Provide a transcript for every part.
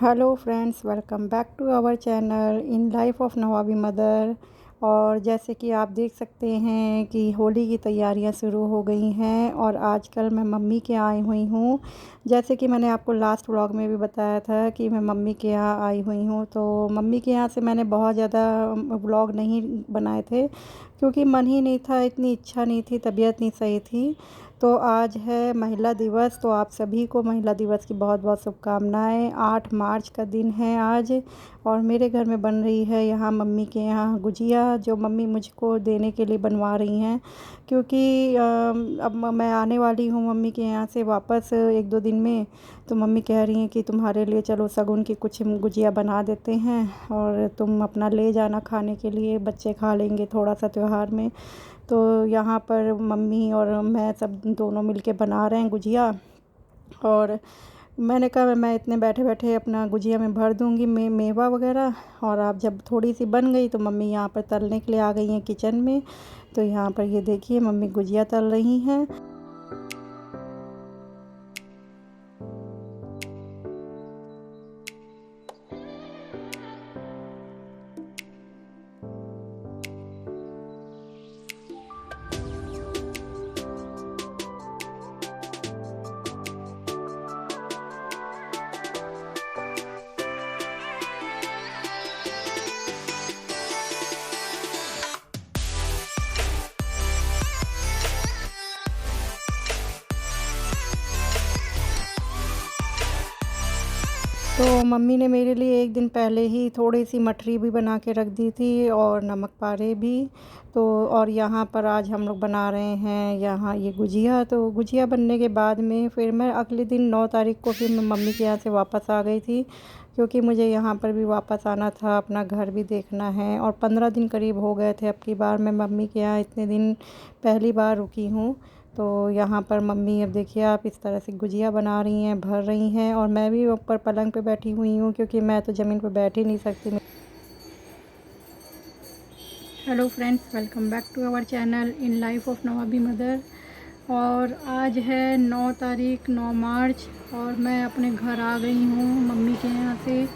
Hello friends, welcome back to our channel in life of Nawabi mother. और जैसे कि आप देख सकते हैं कि होली की तैयारियां शुरू हो गई हैं और आजकल मैं मम्मी के यहाँ आई हुई हूँ। जैसे कि मैंने आपको लास्ट व्लॉग में भी बताया था कि मैं मम्मी के यहाँ आई हुई हूँ, तो मम्मी के यहाँ से मैंने बहुत ज़्यादा व्लॉग नहीं बनाए थे क्योंकि मन ही नहीं था, इतनी इच्छा नहीं थी, तबीयत नहीं सही थी। तो आज है महिला दिवस, तो आप सभी को महिला दिवस की बहुत बहुत शुभकामनाएं। 8 मार्च का दिन है आज और मेरे घर में बन रही है यहाँ मम्मी के यहाँ गुजिया, जो मम्मी मुझको देने के लिए बनवा रही हैं क्योंकि अब मैं आने वाली हूँ मम्मी के यहाँ से वापस 1-2 दिन में। तो मम्मी कह रही हैं कि तुम्हारे लिए चलो शगुन की कुछ गुजिया बना देते हैं और तुम अपना ले जाना खाने के लिए, बच्चे खा लेंगे थोड़ा सा त्यौहार में। तो यहाँ पर मम्मी और मैं सब दोनों मिलके बना रहे हैं गुजिया। और मैंने कहा मैं इतने बैठे बैठे अपना गुजिया में भर दूँगी मेवा वगैरह। और अब जब थोड़ी सी बन गई तो मम्मी यहाँ पर तलने के लिए आ गई हैं किचन में। तो यहाँ पर ये देखिए मम्मी गुजिया तल रही हैं। तो मम्मी ने मेरे लिए एक दिन पहले ही थोड़ी सी मठरी भी बना के रख दी थी और नमक पारे भी। तो और यहाँ पर आज हम लोग बना रहे हैं यहाँ ये गुजिया। तो गुजिया बनने के बाद में फिर मैं अगले दिन 9 तारीख को फिर मैं मम्मी के यहाँ से वापस आ गई थी क्योंकि मुझे यहाँ पर भी वापस आना था, अपना घर भी देखना है। और 15 दिन करीब हो गए थे अब की बार मैं मम्मी के यहाँ इतने दिन पहली बार रुकी हूँ। तो यहाँ पर मम्मी अब देखिए आप इस तरह से गुजिया बना रही हैं, भर रही हैं और मैं भी ऊपर पलंग पे बैठी हुई हूँ क्योंकि मैं तो ज़मीन पे बैठ ही नहीं सकती। Hello friends, welcome back to our channel in life of Nawabi mother. और आज है 9 तारीख 9 मार्च और मैं अपने घर आ गई हूँ मम्मी के यहाँ से।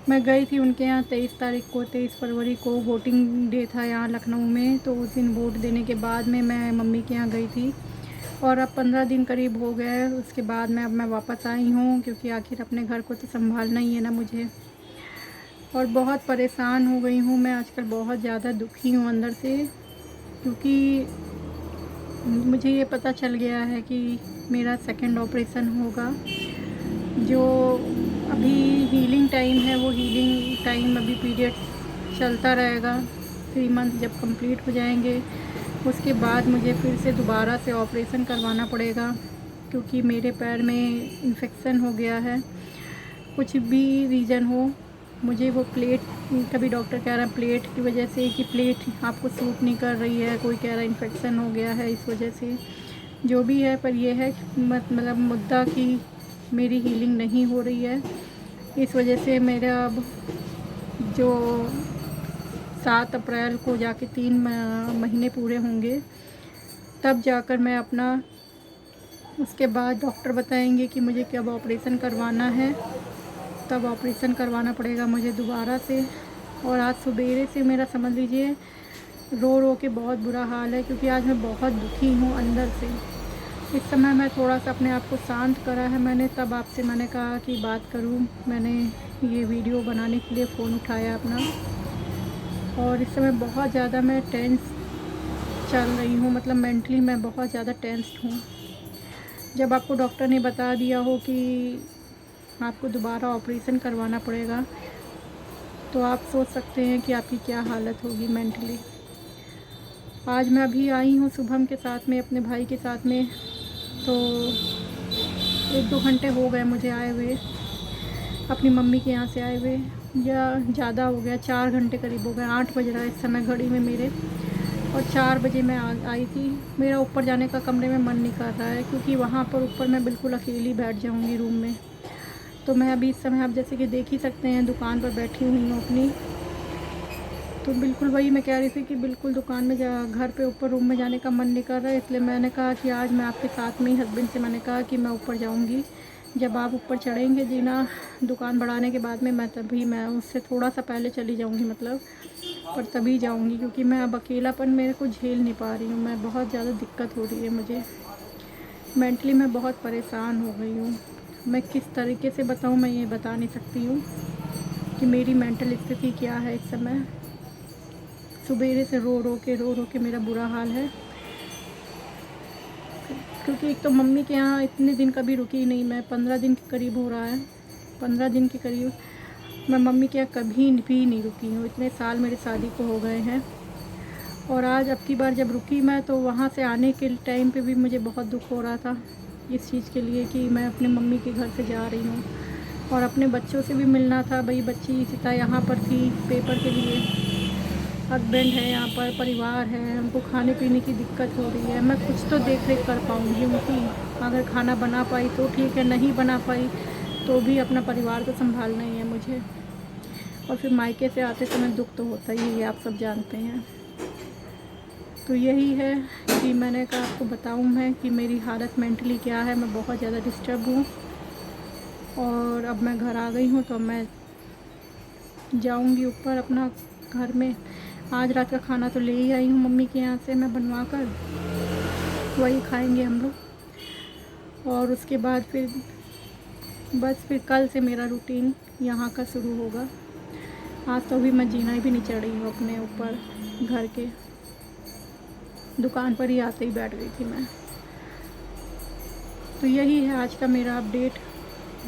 मैं गई थी उनके यहाँ 23 तारीख को, 23 फरवरी को वोटिंग डे था यहाँ लखनऊ में। तो उस दिन वोट देने के बाद में मैं मम्मी के यहाँ गई थी और अब 15 दिन करीब हो गए। उसके बाद मैं अब मैं वापस आई हूँ क्योंकि आखिर अपने घर को तो संभालना ही है ना मुझे। और बहुत परेशान हो गई हूँ मैं आजकल, बहुत ज़्यादा दुखी हूँ अंदर से क्योंकि मुझे ये पता चल गया है कि मेरा सेकंड ऑपरेशन होगा। जो अभी हीलिंग टाइम है वो हीलिंग टाइम अभी पीरियड चलता रहेगा। 3 मंथ जब कंप्लीट हो जाएंगे उसके बाद मुझे फिर से दोबारा से ऑपरेशन करवाना पड़ेगा क्योंकि मेरे पैर में इन्फेक्शन हो गया है। कुछ भी रीज़न हो, मुझे वो प्लेट, कभी डॉक्टर कह रहा है प्लेट की वजह से कि प्लेट आपको सूट नहीं कर रही है, कोई कह रहा है इन्फेक्शन हो गया है इस वजह से। जो भी है पर यह है मतलब मुद्दा कि मेरी हीलिंग नहीं हो रही है। इस वजह से मेरा अब जो 7 अप्रैल को जाके 3 महीने पूरे होंगे तब जाकर मैं अपना, उसके बाद डॉक्टर बताएंगे कि मुझे कब ऑपरेशन करवाना है, तब ऑपरेशन करवाना पड़ेगा मुझे दोबारा से। और आज सवेरे से मेरा समझ लीजिए रो रो के बहुत बुरा हाल है क्योंकि आज मैं बहुत दुखी हूँ अंदर से। इस समय मैं थोड़ा सा अपने आप को शांत करा है मैंने, तब आपसे मैंने कहा कि बात करूँ। मैंने ये वीडियो बनाने के लिए फ़ोन उठाया अपना। और इस समय बहुत ज़्यादा मैं टेंस चल रही हूँ, मतलब मेंटली मैं बहुत ज़्यादा टेंस्ड हूँ। जब आपको डॉक्टर ने बता दिया हो कि आपको दोबारा ऑपरेशन करवाना पड़ेगा तो आप सोच सकते हैं कि आपकी क्या हालत होगी मेंटली। आज मैं अभी आई हूँ शुभम के साथ में, अपने भाई के साथ में। तो 1-2 घंटे हो गए मुझे आए हुए, अपनी मम्मी के यहाँ से आए हुए, या ज़्यादा हो गया, 4 घंटे करीब हो गए। 8 बज रहा है इस समय घड़ी में मेरे, और 4 बजे मैं आई थी। मेरा ऊपर जाने का कमरे में मन नहीं कर रहा है क्योंकि वहाँ पर ऊपर मैं बिल्कुल अकेली बैठ जाऊँगी रूम में। तो मैं अभी इस समय आप जैसे कि देख ही सकते हैं दुकान पर बैठी हुई हूँ अपनी। तो बिल्कुल वही मैं कह रही थी कि बिल्कुल दुकान में घर पे ऊपर रूम में जाने का मन नहीं कर रहा है। इसलिए मैंने कहा कि आज मैं आपके साथ में ही, हस्बैंड से मैंने कहा कि मैं ऊपर जाऊंगी, जब आप ऊपर चढ़ेंगे जीना दुकान बढ़ाने के बाद में, मैं उससे थोड़ा सा पहले चली जाऊंगी मतलब, पर तभी जाऊंगी क्योंकि मैं अब अकेलापन मेरे को झेल नहीं पा रही हूँ। मैं बहुत ज़्यादा दिक्कत हो रही है मुझे, मेंटली मैं बहुत परेशान हो गई हूँ। मैं किस तरीके से बताऊँ, मैं ये बता नहीं सकती हूँ कि मेरी मेंटल स्थिति क्या है इस समय। सुबेरे से रो रो के मेरा बुरा हाल है, क्योंकि एक तो मम्मी के यहाँ इतने दिन कभी रुकी नहीं मैं, 15 दिन के करीब हो रहा है, 15 दिन के करीब मैं मम्मी के यहाँ कभी भी नहीं रुकी हूँ। इतने साल मेरे शादी को हो गए हैं, और आज अब की बार जब रुकी मैं, तो वहाँ से आने के टाइम पे भी मुझे बहुत दुख हो रहा था इस चीज़ के लिए कि मैं अपने मम्मी के घर से जा रही हूँ, और अपने बच्चों से भी मिलना था। भाई बच्ची सीता यहाँ पर थी पेपर के लिए, हस्बैंड है यहाँ पर, परिवार है, उनको खाने पीने की दिक्कत हो रही है। मैं कुछ तो देख रेख कर पाऊँगी उनकी, अगर खाना बना पाई तो ठीक है, नहीं बना पाई तो भी अपना परिवार तो संभालना ही है मुझे। और फिर मायके से आते समय दुख तो होता ही है, आप सब जानते हैं। तो यही है कि मैंने कहा आपको बताऊँ मैं कि मेरी हालत मेंटली क्या है। मैं बहुत ज़्यादा डिस्टर्ब हूँ, और अब मैं घर आ गई हूँ, तो मैं जाऊँगी ऊपर अपना घर में। आज रात का खाना तो ले ही आई हूँ मम्मी के यहाँ से मैं बनवा कर, वही खाएंगे हम लोग। और उसके बाद फिर बस फिर कल से मेरा रूटीन यहाँ का शुरू होगा। आज तो अभी मैं जीना भी नहीं चढ़ी हूँ अपने ऊपर, घर के दुकान पर ही आते ही बैठ गई थी मैं। तो यही है आज का मेरा अपडेट,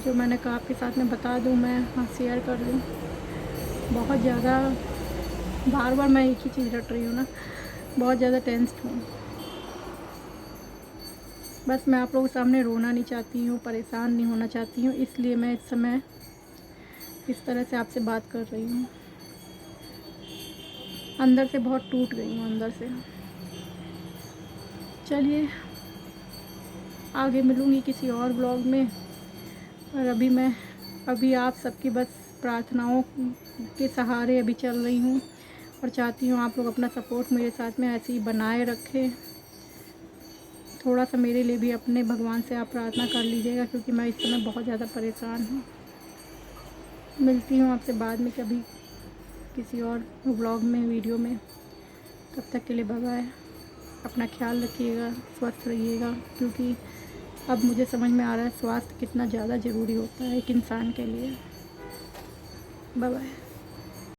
जो मैंने कहा आपके साथ में बता दूँ, मैं हाँ शेयर कर लूँ। बहुत ज़्यादा बार बार मैं एक ही चीज़ रट रही हूँ ना, बहुत ज़्यादा टेंस्ड हूँ। बस मैं आप लोगों के सामने रोना नहीं चाहती हूँ, परेशान नहीं होना चाहती हूँ, इसलिए मैं इस समय इस तरह से आपसे बात कर रही हूँ। अंदर से बहुत टूट गई हूँ, अंदर से। चलिए आगे मिलूँगी किसी और ब्लॉग में, और अभी आप सबकी बस प्रार्थनाओं के सहारे अभी चल रही हूँ, और चाहती हूँ आप लोग अपना सपोर्ट मेरे साथ में ऐसे ही बनाए रखें। थोड़ा सा मेरे लिए भी अपने भगवान से आप प्रार्थना कर लीजिएगा, क्योंकि मैं इस समय बहुत ज़्यादा परेशान हूँ। मिलती हूँ आपसे बाद में कभी किसी और व्लॉग में, वीडियो में। तब तक के लिए बाय बाय। अपना ख्याल रखिएगा, स्वस्थ रहिएगा, क्योंकि अब मुझे समझ में आ रहा है स्वास्थ्य कितना ज़्यादा ज़रूरी होता है एक इंसान के लिए। Bye bye.